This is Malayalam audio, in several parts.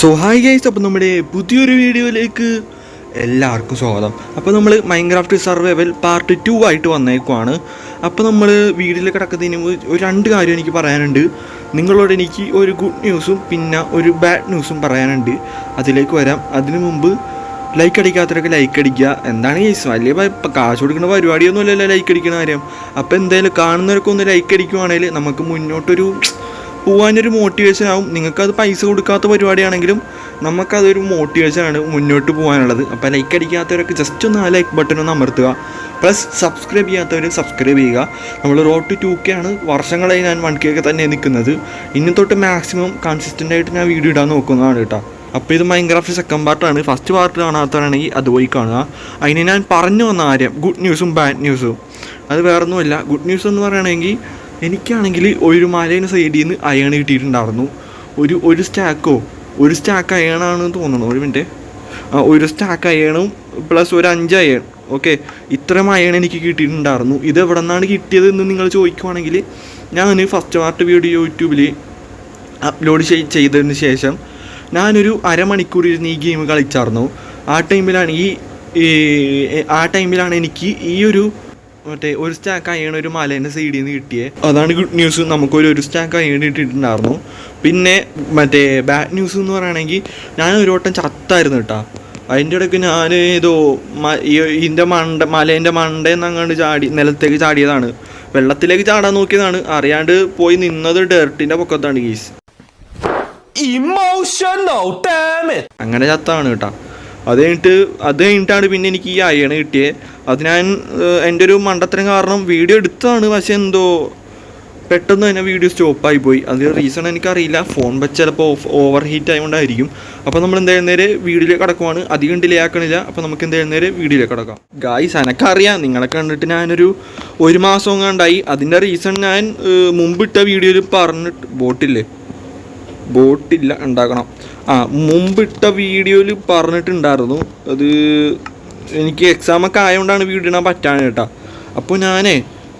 സോ ഹായ് ഗൈസ്, അപ്പോൾ നമ്മുടെ പുതിയൊരു വീഡിയോയിലേക്ക് എല്ലാവർക്കും സ്വാഗതം. അപ്പോൾ നമ്മൾ മൈൻക്രാഫ്റ്റ് സർവൈവൽ പാർട്ട് 2 ആയിട്ട് വന്നേക്കുവാണ്. അപ്പോൾ നമ്മൾ വീഡിയോയിൽ കിടക്കുന്നതിന് ഒരു രണ്ട് കാര്യം എനിക്ക് പറയാനുണ്ട്. നിങ്ങളോട് എനിക്ക് ഒരു ഗുഡ് ന്യൂസും പിന്നെ ഒരു ബാഡ് ന്യൂസും പറയാനുണ്ട്. അതിലേക്ക് വരാം. അതിനു മുമ്പ് ലൈക്ക് അടിക്കാത്തവരൊക്കെ ലൈക്ക് അടിക്കുക. എന്താണ് ഗൈസ്, വലിയ കാശ് കൊടുക്കുന്ന പരിപാടിയൊന്നും അല്ലല്ലോ ലൈക്ക് അടിക്കുന്ന കാര്യം. അപ്പോൾ എന്തായാലും കാണുന്നവരൊക്കെ ഒന്ന് ലൈക്ക് അടിക്കുവാണെങ്കിൽ നമുക്ക് മുന്നോട്ടൊരു പോകാനൊരു മോട്ടിവേഷൻ ആവും. നിങ്ങൾക്കത് പൈസ കൊടുക്കാത്ത പരിപാടിയാണെങ്കിലും നമുക്കതൊരു മോട്ടിവേഷനാണ് മുന്നോട്ട് പോകാനുള്ളത്. അപ്പോൾ ലൈക്ക് അടിക്കാത്തവരൊക്കെ ജസ്റ്റ് ഒന്ന് ആ ലൈക്ക് ബട്ടൺ ഒന്ന് അമർത്തുക. പ്ലസ് സബ്സ്ക്രൈബ് ചെയ്യാത്തവർ സബ്സ്ക്രൈബ് ചെയ്യുക. നമ്മൾ റോഡ് ടു 2K ആണ്. വർഷങ്ങളായി ഞാൻ 1K ഒക്കെ തന്നെ നിൽക്കുന്നത്. ഇനി തൊട്ട് മാക്സിമം കൺസിസ്റ്റൻ്റായിട്ട് ഞാൻ വീഡിയോ ഇടാൻ നോക്കുന്നതാണ് കേട്ടോ. അപ്പോൾ ഇത് മൈൻക്രാഫ്റ്റ് സെക്കൻഡ് പാർട്ടാണ്. ഫസ്റ്റ് പാർട്ട് കാണാത്തവരാണെങ്കിൽ അത് പോയി കാണുക. അതിന് ഞാൻ പറഞ്ഞു വന്ന കാര്യം ഗുഡ് ന്യൂസും ബാഡ് ന്യൂസും അത് വേറൊന്നുമില്ല. ഗുഡ് ന്യൂസ് എന്ന് പറയുകയാണെങ്കിൽ എനിക്കാണെങ്കിൽ ഒരു മലേൻ്റെ സൈഡിൽ നിന്ന് അയൺ കിട്ടിയിട്ടുണ്ടായിരുന്നു. ഒരു സ്റ്റാക്ക് അയണാണെന്ന് തോന്നുന്നു. ഒരു മിനിറ്റ്, ഒരു സ്റ്റാക്ക് അയണും പ്ലസ് ഒരു 5 അയൺ. ഓക്കെ, ഇത്രയും അയൺ എനിക്ക് കിട്ടിയിട്ടുണ്ടായിരുന്നു. ഇത് എവിടെ നിന്നാണ് കിട്ടിയതെന്ന് നിങ്ങൾ ചോദിക്കുവാണെങ്കിൽ ഞാൻ ഫസ്റ്റ് പാർട്ട് വീഡിയോ യൂട്യൂബിൽ അപ്ലോഡ് ചെയ്തതിന് ശേഷം ഞാനൊരു അരമണിക്കൂർ ഇരുന്ന് ഈ ഗെയിം കളിച്ചായിരുന്നു. ആ ടൈമിലാണ് എനിക്ക് ഈ ഒരു ഒരു സ്റ്റാക്ക് അയൺ ഒരു മലേൻ്റെ സൈഡിൽ നിന്ന് കിട്ടിയത്. അതാണ് ഗുഡ് ന്യൂസ്. നമുക്കൊരു സ്റ്റാക്ക് അയൺ ഇട്ടിട്ടുണ്ടായിരുന്നു. പിന്നെ ബാഡ് ന്യൂസ് എന്ന് പറയുകയാണെങ്കിൽ ഞാൻ ഒരു വട്ടം ചത്തായിരുന്നു കേട്ടോ. അതിൻ്റെ ഇടയ്ക്ക് ഞാൻ ഏതോ ഇതിൻ്റെ മലേൻ്റെ മണ്ടേന്ന് അങ്ങോട്ട് നിലത്തേക്ക് ചാടിയതാണ്. വെള്ളത്തിലേക്ക് ചാടാൻ നോക്കിയതാണ്, അറിയാണ്ട് പോയി നിന്നത് ഡെർട്ടിൻ്റെ പൊക്കത്താണ് ഗീസ്. അങ്ങനെ ചത്താണ് കേട്ടോ. അത് കഴിഞ്ഞിട്ടാണ് പിന്നെ എനിക്ക് ഈ അയൺ കിട്ടിയത്. അത് ഞാൻ എൻ്റെ ഒരു മണ്ടത്തരം കാരണം വീഡിയോ എടുത്തതാണ്. പക്ഷേ എന്തോ പെട്ടെന്ന് തന്നെ വീഡിയോ സ്റ്റോപ്പായി പോയി. അതിൻ്റെ റീസൺ എനിക്കറിയില്ല. ഫോൺ വെച്ച് ചിലപ്പോൾ ഓവർ ഹീറ്റ് ആയതുകൊണ്ടായിരിക്കും. അപ്പോൾ നമ്മൾ എന്തായാലും നേരെ വീഡിയോയിലേക്ക് കിടക്കുവാണ്. അധികം ഡിലേ ആക്കണില്ല. അപ്പോൾ നമുക്ക് എന്തായാലും നേരെ വീഡിയോയിലേക്ക് കിടക്കാം. ഗായ്സ്, എനക്കറിയാം നിങ്ങളെ കണ്ടിട്ട് ഒരു മാസം കണ്ടായി. അതിൻ്റെ റീസൺ ഞാൻ മുമ്പിട്ട വീഡിയോയിൽ പറഞ്ഞിട്ട് ബോട്ടില്ല ഉണ്ടാക്കണം. മുമ്പിട്ട വീഡിയോയിൽ പറഞ്ഞിട്ടുണ്ടായിരുന്നു. അത് എനിക്ക് എക്സാമൊക്കെ ആയതുകൊണ്ടാണ് വീഡിയോ ഇടാൻ പറ്റാൻ കേട്ടോ. അപ്പോൾ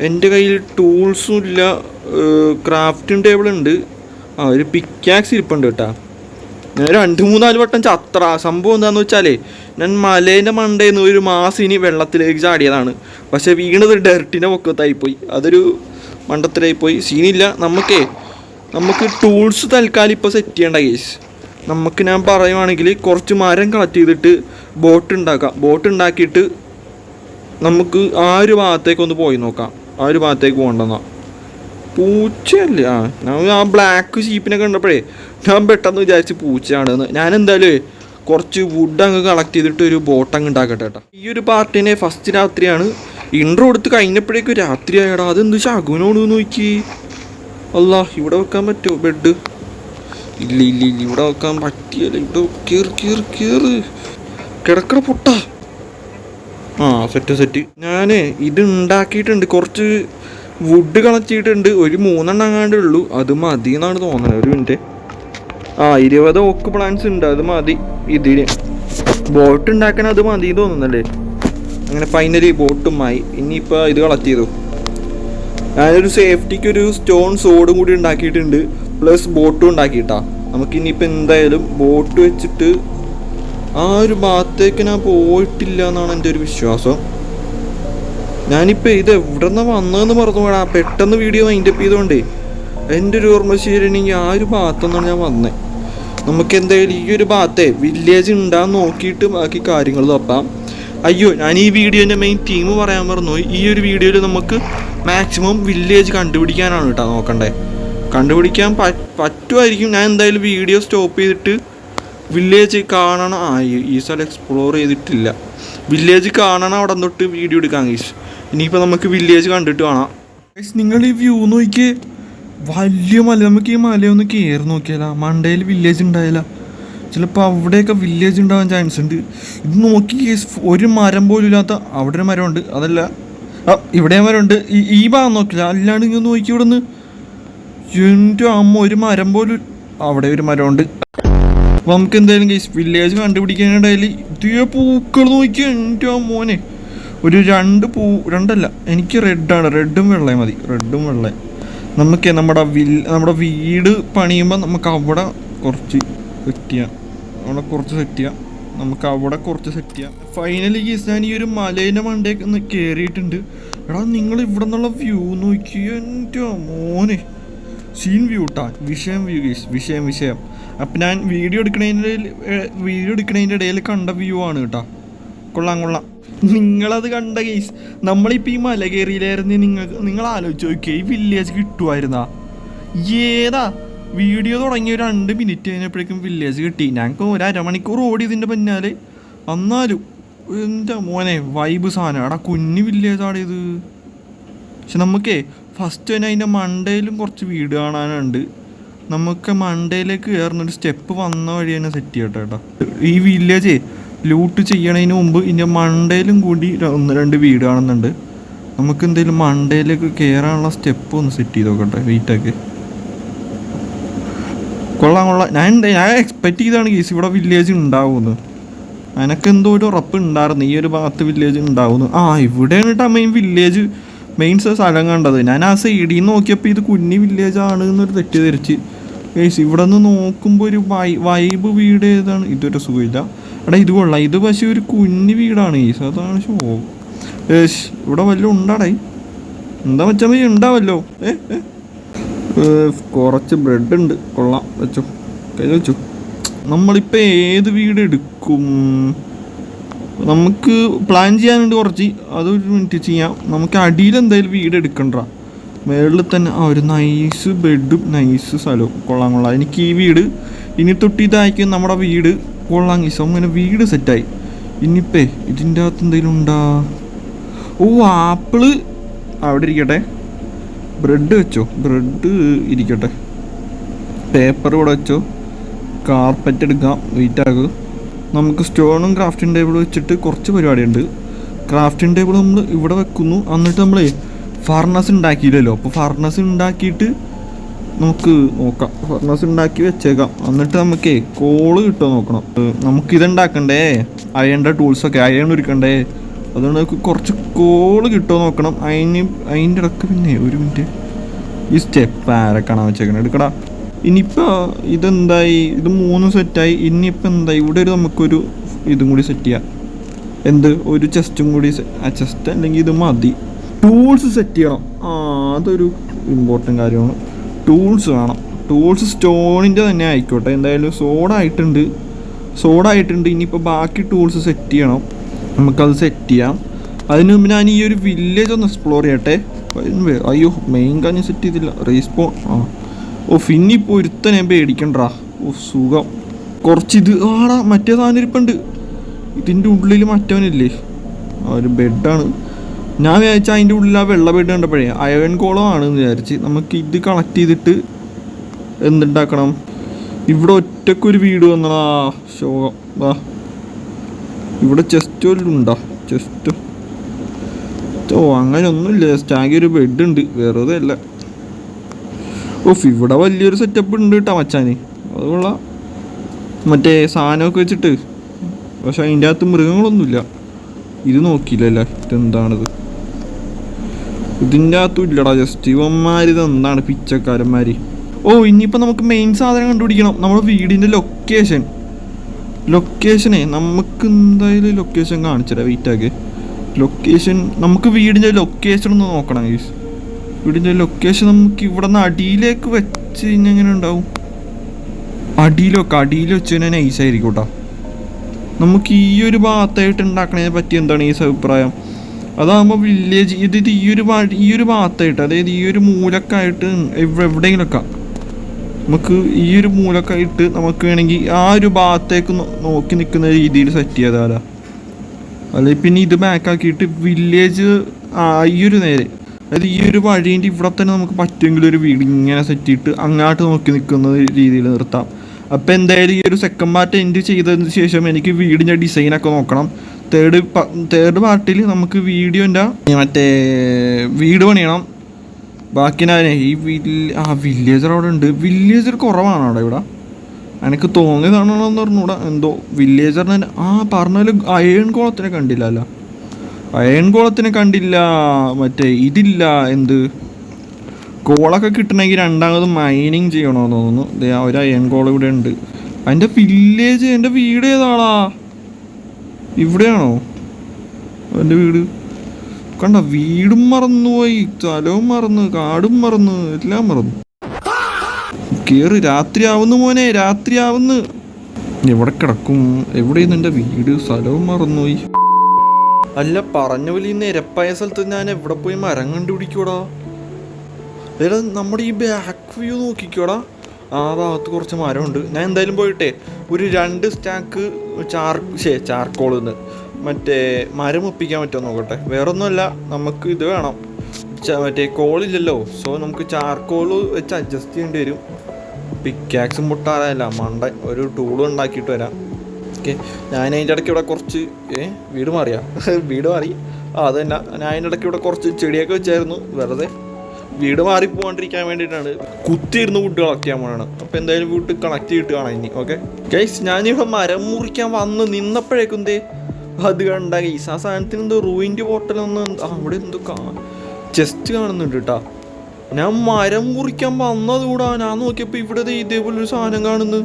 എൻ്റെ കയ്യിൽ ടൂൾസും ഇല്ല. ക്രാഫ്റ്റിംഗ് ടേബിൾ ഉണ്ട്, ഒരു പിക്കാക്സ് ഇരിപ്പുണ്ട് കേട്ടോ. ഞാൻ 2-3-4 വട്ടം ചത്ര. സംഭവം എന്താണെന്ന് വെച്ചാൽ ഞാൻ മലേൻ്റെ മണ്ടേന്ന് ഒരു മാസിനി വെള്ളത്തിലേക്ക് ചാടിയതാണ്. പക്ഷേ വീണത് ഡെർട്ടിൻ്റെ പൊക്കത്തായിപ്പോയി. അതൊരു മണ്ടത്തിലായിപ്പോയി. സീനില്ല. നമുക്ക് ടൂൾസ് തൽക്കാലം ഇപ്പോൾ സെറ്റ് ചെയ്യേണ്ട കേസ്. ഞാൻ പറയുവാണെങ്കിൽ കുറച്ച് മരം കളക്ട് ചെയ്തിട്ട് ബോട്ട് ഉണ്ടാക്കിയിട്ട് നമുക്ക് ആ ഒരു ഭാഗത്തേക്കൊന്ന് പോയി നോക്കാം. ആ ഒരു ഭാഗത്തേക്ക് പോകണ്ടെന്നാ. പൂച്ചയല്ലേ? ഞാൻ ആ ബ്ലാക്ക് ഷീപ്പിനെ കണ്ടപ്പോഴേ ഞാൻ പെട്ടെന്ന് വിചാരിച്ച് പൂച്ചയാണെന്ന്. ഞാൻ എന്തായാലും കുറച്ച് വുഡ് അങ്ങ് കളക്ട് ചെയ്തിട്ട് ഒരു ബോട്ട് അങ്ങ് ഉണ്ടാക്കട്ടെ കേട്ടോ. ഈ ഒരു പാർട്ടിനെ ഫസ്റ്റ് രാത്രിയാണ്. ഇൻട്രോ എടുത്ത് കഴിഞ്ഞപ്പോഴേക്കും രാത്രിയായടാ. അതെന്ത് ശകുനോട് നോക്കി. അല്ല, ഇവിടെ വെക്കാൻ പറ്റുമോ ബെഡ്? ഇല്ല, ഇവിടെ വെക്കാൻ പറ്റിയല്ല. ഇവിടെ കയറി കിടക്കട പൊട്ട. സെറ്റ്. ഞാൻ ഇത് ഉണ്ടാക്കിയിട്ടുണ്ട്. കുറച്ച് വുഡ് കളക്ട് ചെയ്തിട്ടുണ്ട്. ഒരു 3 എണ്ണം അങ്ങാണ്ടേ ഉള്ളൂ. അത് മതി എന്നാണ് തോന്നുന്നത്. ഒരു മിനിറ്റ്. 20 ഓക്ക് പ്ലാന്റ്സ് ഉണ്ട്. അത് മതി. ഇതിന് ബോട്ട് ഉണ്ടാക്കാൻ അത് മതി തോന്നുന്നല്ലേ. അങ്ങനെ ഫൈനലി ബോട്ടുമായി. ഇനിയിപ്പോൾ ഇത് കളക്ട് ചെയ്തു. ഞാനൊരു സേഫ്റ്റിക്ക് ഒരു സ്റ്റോൺ സോഡും കൂടി ഉണ്ടാക്കിയിട്ടുണ്ട്. പ്ലസ് ബോട്ടും ഉണ്ടാക്കിയിട്ടാ. നമുക്കിനിയിപ്പോൾ എന്തായാലും ബോട്ട് വെച്ചിട്ട് ആ ഒരു ഭാഗത്തേക്ക് ഞാൻ പോയിട്ടില്ല എന്നാണ് എൻ്റെ ഒരു വിശ്വാസം. ഞാനിപ്പോൾ ഇത് എവിടെ നിന്നാണ് വന്നതെന്ന് പറഞ്ഞു പോടാ. പെട്ടെന്ന് വീഡിയോ വൈൻഡപ്പ് ചെയ്തുകൊണ്ടേ എൻ്റെ ഒരു ഓർമ്മ ശരിയാണെങ്കിൽ ആ ഒരു ഭാഗത്തുനിന്നാണ് ഞാൻ വന്നത്. നമുക്ക് എന്തായാലും ഈ ഒരു ഭാഗത്തെ വില്ലേജ് ഉണ്ടാകുന്ന നോക്കിയിട്ട് ബാക്കി കാര്യങ്ങൾ നോക്കാം. അയ്യോ, ഞാൻ ഈ വീഡിയോൻ്റെ മെയിൻ ടീം പറയാൻ മറന്നുപോയി. ഈ ഒരു വീഡിയോയിൽ നമുക്ക് മാക്സിമം വില്ലേജ് കണ്ടുപിടിക്കാനാണ് കേട്ടോ നോക്കണ്ടേ. കണ്ടുപിടിക്കാൻ പറ്റുമായിരിക്കും. ഞാൻ എന്തായാലും വീഡിയോ സ്റ്റോപ്പ് ചെയ്തിട്ട് വില്ലേജ് കാണണം. ഈ സ്ഥലം എക്സ്പ്ലോർ ചെയ്തിട്ടില്ല. വില്ലേജ് കാണണം. അവിടെ തൊട്ട് വീഡിയോ എടുക്കാം ഗൈസ്. ഇനിയിപ്പോൾ നമുക്ക് വില്ലേജ് കണ്ടിട്ട് കാണാം. ഗൈസ്, നിങ്ങൾ ഈ വ്യൂ നോക്കിയേ. വലിയ മല. നമുക്ക് ഈ മലയൊന്ന് കയറി നോക്കിയാലോ. മണ്ടയിൽ വില്ലേജ് ഉണ്ടായില്ല. ചിലപ്പോൾ അവിടെയൊക്കെ വില്ലേജ് ഉണ്ടാകാൻ ചാൻസ് ഉണ്ട്. ഇത് നോക്കി, ഒരു മരം പോലും ഇല്ലാത്ത അവിടെ ഒരു മരമുണ്ട്. അതല്ല, ഇവിടെ മരമുണ്ട്. ഈ ഭാഗം നോക്കില്ല. അല്ലാണ്ട് ഇങ്ങനെ നോക്കി ഇവിടെ നിന്ന് എൻ്റെ അമ്മ ഒരു മരം പോലും. അവിടെ ഒരു മരമുണ്ട്. അപ്പോൾ നമുക്ക് എന്തായാലും കേസ് വില്ലേജ് കണ്ടുപിടിക്കാനിടയിൽ ഇതേ പൂക്കൾ നോക്കി. എൻ്റെ മോനെ ഒരു 2 രണ്ടല്ല, എനിക്ക് റെഡും വെള്ളയും മതി. റെഡും വെള്ളയും. നമുക്ക് നമ്മുടെ വീട് പണിയുമ്പോൾ നമുക്ക് അവിടെ കുറച്ച് സെറ്റ് ചെയ്യാം. അവിടെ കുറച്ച് സെറ്റ് ചെയ്യാം. നമുക്ക് അവിടെ കുറച്ച് സെറ്റ് ചെയ്യാം. ഫൈനലി ഗീസ് ഞാൻ ഈ ഒരു മലേൻ്റെ മണ്ടേക്ക് ഒന്ന് കയറിയിട്ടുണ്ട്. എടാ നിങ്ങൾ ഇവിടെ നിന്നുള്ള വ്യൂ നോക്കി, എൻ്റെ മോനെ സീൻ വ്യൂ കേട്ടാ. വിഷയം വ്യൂ ഗീസ്, വിഷയം. അപ്പം ഞാൻ വീഡിയോ എടുക്കണതിൻ്റെ ഇടയിൽ കണ്ട വ്യൂ ആണ് കേട്ടോ. കൊള്ളാം. നിങ്ങളത് കണ്ട ഗീസ്. നമ്മളിപ്പോൾ ഈ മല കയറിയിലായിരുന്നു. നിങ്ങൾ ആലോചിച്ച് നോക്കിയേ, ഈ വില്ലേജ് കിട്ടുമായിരുന്നാ? ഏതാ വീഡിയോ തുടങ്ങിയ 2 മിനിറ്റ് കഴിഞ്ഞപ്പോഴേക്കും വില്ലേജ് കിട്ടി. ഞങ്ങൾക്ക് 1 അരമണിക്കൂർ ഓടി ഇതിൻ്റെ പിന്നാലെ. എന്നാലും എൻ്റെ മോനെ വൈബ് സാധനം. എടാ കുഞ്ഞു വില്ലേജാണ് ഇത്. പക്ഷെ നമുക്കേ ഫസ്റ്റ് തന്നെ അതിൻ്റെ മണ്ടയിലും കുറച്ച് വീട് കാണാനുണ്ട്. നമുക്ക് മണ്ടയിലേക്ക് കയറുന്നൊരു സ്റ്റെപ്പ് വന്ന വഴി തന്നെ സെറ്റ് ചെയ്യട്ടെ കേട്ടോ. ഈ വില്ലേജേ ലൂട്ട് ചെയ്യണതിന് മുമ്പ് ഇതിൻ്റെ മണ്ടയിലും കൂടി 1-2 വീട് കാണുന്നുണ്ട്. നമുക്ക് എന്തെങ്കിലും മണ്ടയിലേക്ക് കയറാനുള്ള സ്റ്റെപ്പ് ഒന്ന് സെറ്റ് ചെയ്ത് നോക്കട്ടെ. വെയിറ്റൊക്കെ കൊള്ളാം. ഞാൻ എക്സ്പെക്റ്റ് ചെയ്താണ് കേസ് ഇവിടെ വില്ലേജ് ഉണ്ടാവുമെന്ന്. എനിക്ക് എന്തോ ഒരു ഉറപ്പ് ഉണ്ടായിരുന്നു ഈ ഒരു ഭാഗത്ത് വില്ലേജ് ഉണ്ടാവുന്നു. ഇവിടെയാണ് കേട്ടോ മെയിൻ സ്ഥലം കണ്ടത്. ഞാൻ ആ സൈഡിൽ നിന്ന് നോക്കിയപ്പോൾ ഇത് കുഞ്ഞി വില്ലേജ് ആണ് എന്നൊരു തെറ്റിദ്ധരിച്ച് കേസ്. ഇവിടെ നിന്ന് നോക്കുമ്പോൾ ഒരു വൈബ് വീട് ഏതാണ്? ഇതൊരു സുഖമില്ല. എടാ ഇത് കൊള്ളാം. ഇത് പക്ഷേ ഒരു കുഞ്ഞി വീടാണ് കേസ്. അതാണ് ഇവിടെ വല്ലതും ഉണ്ടാടേ. എന്താ വെച്ചാൽ മതി ഉണ്ടാവല്ലോ. കുറച്ച് ബ്രെഡ് ഉണ്ട്. കൊള്ളാം, വെച്ചോ, കയ്യിൽ വെച്ചു. നമ്മളിപ്പോൾ ഏത് വീട് എടുക്കും? നമുക്ക് പ്ലാൻ ചെയ്യാനുണ്ട് കുറച്ച്. അതൊരു മിനിറ്റ് ചെയ്യാം. നമുക്ക് അടിയിൽ എന്തായാലും വീട് എടുക്കണ്ട. മുകളിൽ തന്നെ ഒരു നൈസ് ബെഡും നൈസ് സ്ഥലവും. കൊള്ളാം. എനിക്ക് ഈ വീട് ഇനി തൊട്ടിതായിരിക്കും നമ്മുടെ വീട്. കൊള്ളാം ഗീസ്. അങ്ങനെ വീട് സെറ്റായി. ഇനിയിപ്പേ ഇതിൻ്റെ അകത്ത് എന്തെങ്കിലും ഉണ്ടാ? ആപ്പിള് അവിടെ ഇരിക്കട്ടെ. ബ്രെഡ് വെച്ചോ, ബ്രെഡ് ഇരിക്കട്ടെ. പേപ്പർ ഇവിടെ വെച്ചോ. കാർപ്പറ്റ് എടുക്കാം, വെയിറ്റാകും. നമുക്ക് സ്റ്റോണും ക്രാഫ്റ്റിംഗ് ടേബിൾ വെച്ചിട്ട് കുറച്ച് പരിപാടിയുണ്ട്. ക്രാഫ്റ്റിംഗ് ടേബിൾ നമ്മൾ ഇവിടെ വെക്കുന്നു. എന്നിട്ട് നമ്മൾ ഫർണസ് ഉണ്ടാക്കിയില്ലല്ലോ. അപ്പോൾ ഫർണസ് ഉണ്ടാക്കിയിട്ട് നമുക്ക് നോക്കാം. ഫർണസ് ഉണ്ടാക്കി വെച്ചേക്കാം. എന്നിട്ട് നമുക്ക് കോള് കിട്ടുമോ നോക്കണം. നമുക്കിതുണ്ടാക്കണ്ടേ, അയണ്ട ടൂൾസൊക്കെ അയൺ ഒരുക്കണ്ടേ. അതുകൊണ്ട് നമുക്ക് കുറച്ച് കോള് കിട്ടുമോ നോക്കണം. അതിൻ്റെ ഇടയ്ക്ക് പിന്നെ ഒരു മിനിറ്റ്, ഈ സ്റ്റെപ്പ് ആരൊക്കെയാണ് വെച്ചേക്കണം എടുക്കടാ. ഇനിയിപ്പോൾ ഇതെന്തായി? ഇത് 3 സെറ്റായി. ഇനിയിപ്പോൾ എന്തായി? ഇവിടെ നമുക്കൊരു ഇതും കൂടി സെറ്റ് ചെയ്യാം. ഒരു ചെസ്റ്റും കൂടി. ആ ചെസ്റ്റ് അല്ലെങ്കിൽ ഇത് മതി. ടൂൾസ് സെറ്റ് ചെയ്യണം. അതൊരു ഇമ്പോർട്ടൻ്റ് കാര്യമാണ്. ടൂൾസ് വേണം. ടൂൾസ് സ്റ്റോണിൻ്റെ തന്നെ ആയിക്കോട്ടെ. എന്തായാലും സോഡ ആയിട്ടുണ്ട്. ഇനിയിപ്പോൾ ബാക്കി ടൂൾസ് സെറ്റ് ചെയ്യണം. നമുക്കത് സെറ്റ് ചെയ്യാം. അതിന് മുമ്പ് ഞാൻ ഈ ഒരു വില്ലേജ് ഒന്ന് എക്സ്പ്ലോർ ചെയ്യട്ടെ. അയ്യോ, മെയിൻ കാര്യം സെറ്റ് ചെയ്തില്ല. റീസ്പോൺ. ഇനിയിപ്പോൾ ഒരുത്തനെ പേടിക്കണ്ടാ. സുഖം. കുറച്ചിത് മറ്റേ സാധനം ഇരിപ്പുണ്ട്. ഇതിൻ്റെ ഉള്ളിൽ മറ്റവനില്ലേ? ഒരു ബെഡാണ്. ഞാൻ വിചാരിച്ച അതിൻ്റെ ഉള്ളിൽ ആ വെള്ള ബെഡ് കണ്ടപ്പോഴേ അയൺ കോളമാണെന്ന് വിചാരിച്ച്. നമുക്ക് ഇത് കണക്ട് ചെയ്തിട്ട് എന്തുണ്ടാക്കണം? ഇവിടെ ഒറ്റക്കൊരു വീട് വന്നടാ. ശോകം. ഇവിടെ ചെസ്റ്റ് വല്ലതും ഉണ്ടോ? ചെസ്റ്റ് അങ്ങനെ ഒന്നുമില്ല. ജസ്റ്റ് ആകെ ഒരു ബെഡ് ഉണ്ട്, വെറുതെ അല്ല. ഇവിടെ വലിയൊരു സെറ്റപ്പ് ഉണ്ട് കേട്ടോ മച്ചാന്. അതുകൊള്ള മറ്റേ സാധനമൊക്കെ വെച്ചിട്ട്. പക്ഷെ അതിൻ്റെ അകത്ത് മൃഗങ്ങളൊന്നുമില്ല. ഇത് നോക്കിയില്ലല്ലേ? ഇതെന്താണിത്? ഇതിൻ്റെ അകത്തും ഇല്ലടാ. ജസ്റ്റ് ഇവന്മാരിത് എന്താണ് പിച്ചക്കാരന്മാർ. ഇനിയിപ്പോൾ നമുക്ക് മെയിൻ സാധനം കണ്ടുപിടിക്കണം. നമ്മുടെ വീടിൻ്റെ ലൊക്കേഷനെ നമുക്ക് എന്തായാലും ലൊക്കേഷൻ കാണിച്ചിടാം. വെയിറ്റാക്ക്. നമുക്ക് വീടിൻ്റെ ലൊക്കേഷൻ ഒന്ന് നോക്കണം. വീടിൻ്റെ ലൊക്കേഷൻ നമുക്ക് ഇവിടെ നിന്ന് അടിയിലേക്ക് വെച്ച് കഴിഞ്ഞാൽ എങ്ങനെ ഉണ്ടാവും? അടിയിൽ വെച്ച് കഴിഞ്ഞാൽ നൈസായിരിക്കും കേട്ടോ. നമുക്ക് ഈ ഒരു ഭാഗത്തായിട്ട് ഉണ്ടാക്കണതിനെ പറ്റി എന്താണ് ഈ അഭിപ്രായം? അതാകുമ്പോൾ വില്ലേജ് ഈ ഒരു ഭാഗത്തായിട്ട്, അതായത് ഈ ഒരു മൂലക്കായിട്ട് എവിടെയെങ്കിലുമൊക്കെ നമുക്ക് ഈ ഒരു മൂലക്കായിട്ട് നമുക്ക് വേണമെങ്കിൽ ആ ഒരു ഭാഗത്തേക്ക് നോക്കി നിൽക്കുന്ന രീതിയിൽ സെറ്റ് ചെയ്താലാ. അല്ലെങ്കിൽ പിന്നെ ഇത് ബാക്കാക്കിയിട്ട് വില്ലേജ് ഈ ഒരു നേരെ, അതായത് ഈ ഒരു വഴീൻ്റെ ഇവിടെ തന്നെ നമുക്ക് പറ്റുമെങ്കിൽ ഒരു വീട് ഇങ്ങനെ സെറ്റ് ചെയ്തിട്ട് അങ്ങോട്ട് നോക്കി നിൽക്കുന്ന രീതിയിൽ നിർത്താം. അപ്പോൾ എന്തായാലും ഈ ഒരു സെക്കൻഡ് പാർട്ട് എൻഡ് ചെയ്തതിന് ശേഷം എനിക്ക് വീടിൻ്റെ ഡിസൈനൊക്കെ നോക്കണം. തേർഡ് പാർട്ടിൽ നമുക്ക് വീഡിയോൻ്റെ വീട് പണിയണം. ബാക്കി ഞാൻ ഈ വില്ലേജർ അവിടെ ഉണ്ട്. വില്ലേജർ കുറവാണ് അവിടെ. ഇവിടെ എനിക്ക് തോന്നിയതാണോന്ന് പറഞ്ഞൂടാ. എന്തോ വില്ലേജറിനെ പറഞ്ഞാലും അയൺ കോളത്തിനെ കണ്ടില്ലല്ലോ. മറ്റേ ഇതില്ല. കോളൊക്കെ കിട്ടണമെങ്കിൽ രണ്ടാമത് മൈനിങ് ചെയ്യണമെന്ന് തോന്നുന്നു. ഒരു അയൺ കോൾ ഇവിടെ ഉണ്ട്. എൻ്റെ വില്ലേജ്, എൻ്റെ വീട് ഏതാളാ? ഇവിടെയാണോ എൻ്റെ വീട്? കണ്ട, വീടും മറന്നുപോയി, സ്ഥലവും മറന്ന്, കാടും മറന്ന്, എല്ലാം മറന്നു. കേറ്, രാത്രിയാവുന്നു മോനെ, രാത്രിയാവുന്നു. എവിടെ കിടക്കും? എവിടെയാണ് എൻ്റെ വീട്? സ്ഥലവും മറന്നുപോയി. അല്ല, പറഞ്ഞ പോലെ ഈ നിരപ്പായ സ്ഥലത്ത് ഞാൻ എവിടെ പോയി മരം കണ്ടുപിടിക്കൂടാ? എടാ, നമ്മുടെ ഈ ബാക്ക് വ്യൂ നോക്കിക്കോടാ. ആ ഭാഗത്ത് കുറച്ച് മരമുണ്ട്. ഞാൻ എന്തായാലും പോയിട്ടെ ഒരു 2 സ്റ്റാക്ക് ചാർക്കോളിൽ നിന്ന് മറ്റേ മരം ഒപ്പിക്കാൻ പറ്റുമോ നോക്കട്ടെ. വേറൊന്നുമല്ല, നമുക്ക് ഇത് വേണം, മറ്റേ കോളില്ലല്ലോ. സോ നമുക്ക് ചാർക്കോൾ വെച്ച് അഡ്ജസ്റ്റ് ചെയ്യേണ്ടി വരും. പിക്കാക്സും മുട്ടാറല്ല മണ്ട, ഒരു ടൂളും ഉണ്ടാക്കിയിട്ട് വരാം. ഓക്കെ, ഞാൻ അതിൻ്റെ ഇടയ്ക്ക് ഇവിടെ കുറച്ച് വീട് മാറിയാ വീട് മാറി അത് തന്നെ. ഞാൻ അതിൻ്റെ ഇടയ്ക്ക് ഇവിടെ കുറച്ച് ചെടിയൊക്കെ വെച്ചായിരുന്നു, വെറുതെ വീട് മാറിപ്പോകാണ്ടിരിക്കാൻ വേണ്ടിയിട്ടാണ്. കുത്തിയിരുന്ന് വുഡ് കളക്ട് ചെയ്യാൻ പോകണം. അപ്പോൾ എന്തായാലും വുഡ് കളക്ട് ചെയ്തിട്ട് കാണാം ഇനി. ഓക്കെ ഗൈസ്, ഞാനിവിടെ മരം മുറിക്കാൻ വന്ന് നിന്നപ്പോഴേക്കും അത് കണ്ട ഗൈസ്, ആ സാധനത്തിന് എന്തോ റൂയിൻ്റെ ബോട്ടലൊന്ന് അവിടെ എന്തോ ചെസ്റ്റ് കാണുന്നുണ്ട് കേട്ടോ. ഞാൻ മരം മുറിക്കാൻ വന്നതുകൂടാ, ഞാൻ നോക്കിയപ്പോൾ ഇവിടെ ഇതേപോലൊരു സാധനം കാണുന്നു.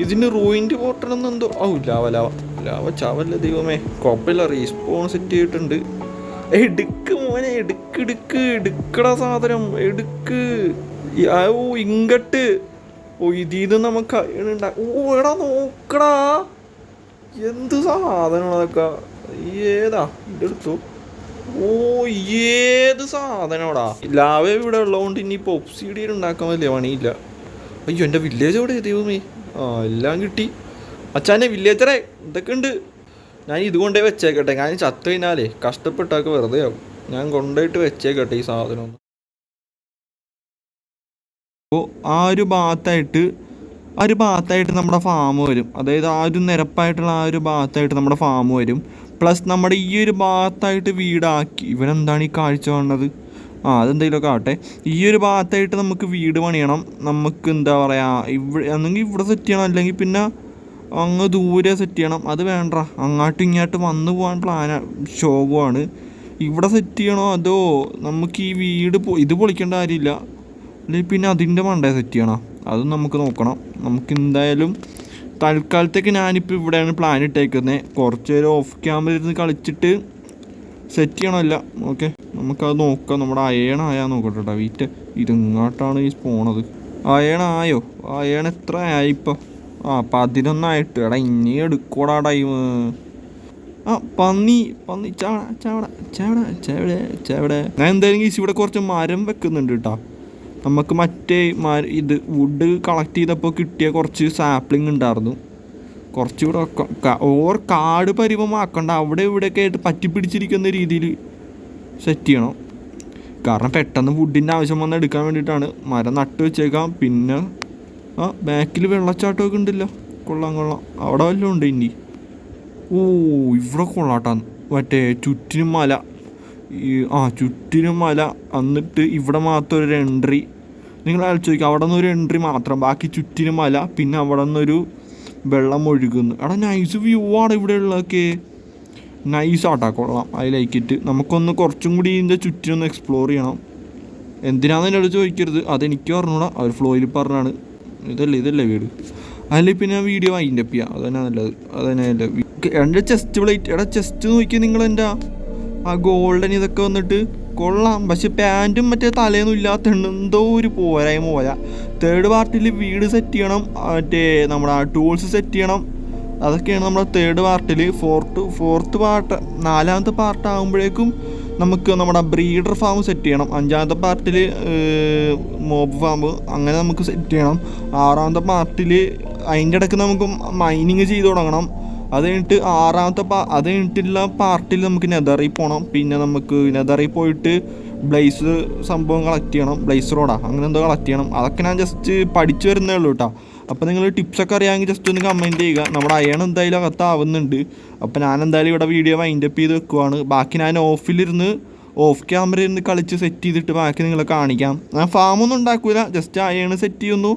ഇതിന് റൂയിൻ്റെ ബോട്ടലൊന്നും എന്തോ ലാവ ചാവല്ല ദൈവമേ. കുഴപ്പമില്ല, റീസ്പോൺ സെറ്റ് ചെയ്തിട്ടുണ്ട്. എടുക്ക് മോനെ, എടുക്കടാ സാധനം, എടുക്ക്. ഇങ്ങട്ട് ഇതിന്ന് നമുക്ക് എടാ നോക്കടാ, എന്ത് സാധനം അതൊക്കെ. ഏതാ ഇതെടുത്തു? ഏത് സാധനോടാ? ലാവ ഇവിടെ ഉള്ളതുകൊണ്ട് ഇനിയിപ്പോൾ ഒബ്സിഡിയൻ ഉണ്ടാക്കാൻ വലിയ പണിയില്ല. അയ്യോ, എൻ്റെ വില്ലേജ് എവിടെ ദൈവമേ? എല്ലാം കിട്ടി. അച്ഛനെ വില്ലേജറെ ഇതൊക്കെ ഉണ്ട്. ഞാൻ ഇതുകൊണ്ടേ വെച്ചേക്കട്ടെ, ഞാൻ ചത്തു കഴിഞ്ഞാലേ കഷ്ടപ്പെട്ടൊക്കെ വെറുതെ ആവും. ഞാൻ കൊണ്ടുപോയിട്ട് വെച്ചേക്കട്ടെ ഈ സാധനം. അപ്പോൾ ആ ഒരു ഭാഗത്തായിട്ട് നമ്മുടെ ഫാം വരും. അതായത് ആ ഒരു നിരപ്പായിട്ടുള്ള ആ ഒരു ഭാഗത്തായിട്ട് നമ്മുടെ ഫാം വരും. പ്ലസ് നമ്മുടെ ഈ ഒരു ഭാഗത്തായിട്ട് വീടാക്കി. ഇവനെന്താണ് ഈ കാഴ്ച കാണുന്നത്? അതെന്തെങ്കിലുമൊക്കെ ആവട്ടെ. ഈ ഒരു ഭാഗത്തായിട്ട് നമുക്ക് വീട് പണിയണം. നമുക്ക് എന്താ പറയുക, ഒന്നെങ്കിൽ ഇവിടെ സെറ്റ് ചെയ്യണം, അല്ലെങ്കിൽ പിന്നെ അങ്ങ് ദൂരെ സെറ്റ് ചെയ്യണം. അത് വേണ്ട, അങ്ങോട്ടും ഇങ്ങോട്ടും വന്നു പോകാൻ ശോകമാണ്. ഇവിടെ സെറ്റ് ചെയ്യണോ അതോ നമുക്ക് ഈ വീട് ഇത് പൊളിക്കേണ്ട കാര്യമില്ല, അല്ലെങ്കിൽ പിന്നെ അതിൻ്റെ മണ്ടേ സെറ്റ് ചെയ്യണം? അതും നമുക്ക് നോക്കണം. നമുക്ക് എന്തായാലും തൽക്കാലത്തേക്ക് ഞാനിപ്പോൾ ഇവിടെയാണ് പ്ലാൻ ഇട്ടേക്കുന്നത്. കുറച്ച് നേരം ഓഫ് ക്യാമറ ഇരുന്ന് കളിച്ചിട്ട് സെറ്റ് ചെയ്യണമല്ല. ഓക്കെ, നമുക്കത് നോക്കാം. നമ്മുടെ അയണായാൽ നോക്കട്ടെ കേട്ടോ. വീറ്റ് ഇതെങ്ങോട്ടാണ് ഈ പോണത്? അയണായോ? അയൺ എത്ര ആയി ഇപ്പോൾ? 11 ആയിട്ട്. എടാ, ഇനി എടുക്കൂടാ ടൈം. പന്നി ചാവട. ഞാൻ എന്തായാലും ഇവിടെ കുറച്ച് മരം വെക്കുന്നുണ്ട് കേട്ടോ. നമുക്ക് മറ്റേ ഇത് വുഡ് കളക്ട് ചെയ്തപ്പോൾ കിട്ടിയ കുറച്ച് സാപ്ലിംഗ് ഉണ്ടായിരുന്നു. കുറച്ചുകൂടെ കാട് പരിമമാക്കണ്ട, അവിടെ ഇവിടെയൊക്കെ ആയിട്ട് പറ്റിപ്പിടിച്ചിരിക്കുന്ന രീതിയിൽ സെറ്റ് ചെയ്യണം. കാരണം പെട്ടെന്ന് വുഡിൻ്റെ ആവശ്യം വന്ന് എടുക്കാൻ വേണ്ടിയിട്ടാണ്. മരം നട്ട് വെച്ചേക്കാം. പിന്നെ ബാക്കിൽ വെള്ളച്ചാട്ടമൊക്കെ ഉണ്ടല്ലോ. കൊള്ളാം. അവിടെ വല്ലതും ഉണ്ട് ഇനി? ഇവിടെ കൊള്ളാട്ടാന്ന്. മറ്റേ ചുറ്റിനും മല. ചുറ്റിനും മല. എന്നിട്ട് ഇവിടെ മാത്രം ഒരു എൻട്രി. നിങ്ങൾ ആലോചിക്കുക, അവിടെ നിന്നൊരു എൻട്രി മാത്രം, ബാക്കി ചുറ്റിനും മല. പിന്നെ അവിടെ നിന്നൊരു വെള്ളം ഒഴുകുന്നു. എടാ, നൈസ് വ്യൂ ആണ് ഇവിടെ ഉള്ളതൊക്കെ. നൈസാട്ടാ, കൊള്ളാം. I like it. നമുക്കൊന്ന് കുറച്ചും കൂടി ഇതിൻ്റെ ചുറ്റിനൊന്ന് എക്സ്പ്ലോർ ചെയ്യണം. എന്തിനാണെന്ന് എന്നോട് ചോദിക്കരുത്, അതെനിക്ക് പറഞ്ഞൂടാ. അവർ ഫ്ലോയിൽ പറഞ്ഞാണ്. ഇതല്ലേ വീട്. അതിൽ പിന്നെ വീഡിയോ വൈൻഡ് അപ്പ് ചെയ്യാം. അതന്നെ നല്ലത്. എൻ്റെ ചെസ്റ്റ് പ്ലേറ്റ്. എടാ, ചെസ്റ്റ് നോക്കിയാൽ നിങ്ങൾ എൻ്റെ ആ ഗോൾഡൻ ഇതൊക്കെ വന്നിട്ട് കൊള്ളാം. പക്ഷെ പാൻറ്റും മറ്റേ തലേന്നും ഇല്ലാത്തതുണ്ട്. എന്തോ ഒരു പോരായ്മ പോലെ. 3rd പാർട്ടിൽ വീട് സെറ്റ് ചെയ്യണം, മറ്റേ നമ്മുടെ ടൂൾസ് സെറ്റ് ചെയ്യണം. അതൊക്കെയാണ് നമ്മുടെ 3rd പാർട്ടിൽ. 4th പാർട്ട് 4ാമത്തെ പാർട്ട് ആകുമ്പോഴേക്കും നമുക്ക് നമ്മുടെ ബ്രീഡർ ഫാം സെറ്റ് ചെയ്യണം. 5ാമത്തെ പാർട്ടിൽ മോബ് ഫാം, അങ്ങനെ നമുക്ക് സെറ്റ് ചെയ്യണം. 6ാമത്തെ പാർട്ടിൽ അതിൻ്റെ ഇടയ്ക്ക് നമുക്ക് മൈനിങ് ചെയ്ത് തുടങ്ങണം. അത് കഴിഞ്ഞിട്ടുള്ള പാർട്ടിൽ നമുക്ക് നെതറിൽ പോകണം. പിന്നെ നമുക്ക് നെതറിൽ പോയിട്ട് ബ്ലേസ് സംഭവം കളക്ട് ചെയ്യണം. ബ്ലേസ് റോഡാ അങ്ങനെ എന്തോ കളക്ട് ചെയ്യണം. അതൊക്കെ ഞാൻ ജസ്റ്റ് പഠിച്ചു വരുന്നേ ഉള്ളൂ കേട്ടോ. അപ്പോൾ നിങ്ങൾ ടിപ്സൊക്കെ അറിയാമെങ്കിൽ ജസ്റ്റ് ഒന്ന് കമൻറ്റ് ചെയ്യുക. നമ്മുടെ അയൺ എന്തായാലും അകത്താവുന്നുണ്ട്. അപ്പോൾ ഞാൻ എന്തായാലും ഇവിടെ വീഡിയോ വൈൻഡപ്പ് ചെയ്ത് വെക്കുവാണ്. ബാക്കി ഞാൻ ഓഫ് ക്യാമറ ഇരുന്ന് കളിച്ച് സെറ്റ് ചെയ്തിട്ട് ബാക്കി നിങ്ങളെ കാണിക്കാം. ഞാൻ ഫാമൊന്നും ഉണ്ടാക്കില്ല, ജസ്റ്റ് അയൺ സെറ്റ് ചെയ്യുന്നു.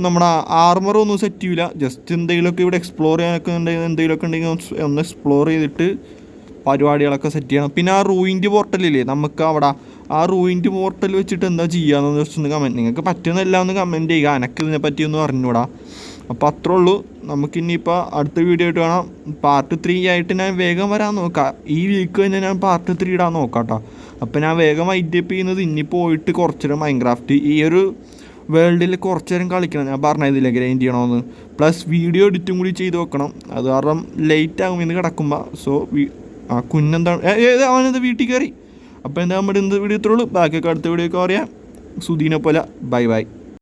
നമ്മുടെ ആർമറൊന്നും സെറ്റ് ചെയ്യില്ല. ജസ്റ്റ് എന്തെങ്കിലുമൊക്കെ ഇവിടെ എക്സ്പ്ലോർ ചെയ്യാനൊക്കെ ഉണ്ടെങ്കിൽ ഒന്ന് എക്സ്പ്ലോർ ചെയ്തിട്ട് പരിപാടികളൊക്കെ സെറ്റ് ചെയ്യണം. പിന്നെ ആ റൂയിൻ്റെ പോർട്ടലില്ലേ, നമുക്ക് അവിടെ ആ റൂയിൻ്റെ പോർട്ടൽ വെച്ചിട്ട് എന്താ ചെയ്യാമെന്ന് ജസ്റ്റ് ഒന്ന് നിങ്ങൾക്ക് പറ്റുന്നതെല്ലാം ഒന്ന് കമൻറ്റ് ചെയ്യുക. എനിക്ക് ഇതിനെ പറ്റിയൊന്നും അറിഞ്ഞൂടാ. അപ്പോൾ അത്രേ ഉള്ളൂ. നമുക്കിനിയിപ്പോൾ അടുത്ത വീഡിയോ ആയിട്ട് കാണാം. പാർട്ട് 3 ആയിട്ട് ഞാൻ വേഗം വരാൻ നോക്കാം. ഈ വീക്ക് തന്നെ ഞാൻ പാർട്ട് 3 ഇടാൻ നോക്കാം കേട്ടോ. അപ്പോൾ ഞാൻ വേഗം വൈൻഡപ്പ് ചെയ്യുന്നത് ഇനി പോയിട്ട് കുറച്ച് നേരം മൈൻക്രാഫ്റ്റ് ഈ ഒരു വേൾഡിൽ കുറച്ച് നേരം കളിക്കണം. ഞാൻ പറഞ്ഞതില്ലേ ഗ്രൈൻഡ് ചെയ്യണമെന്ന്. പ്ലസ് വീഡിയോ എഡിറ്റും കൂടി ചെയ്ത് വെക്കണം. അത് കാരണം ലേറ്റ് ആകും ഇന്ന് കിടക്കുമ്പോൾ. സോ കുഞ്ഞെന്താണ് അവനത് വീട്ടിൽ കയറി. അപ്പോൾ എന്താ നമ്മുടെ ഇന്ന് വീഡിയോ ഇത്രയുള്ളൂ. ബാക്കിയൊക്കെ അടുത്ത വീഡിയോ ഒക്കെ പറയാം. സുധീനെ പോലെ ബൈ ബൈ.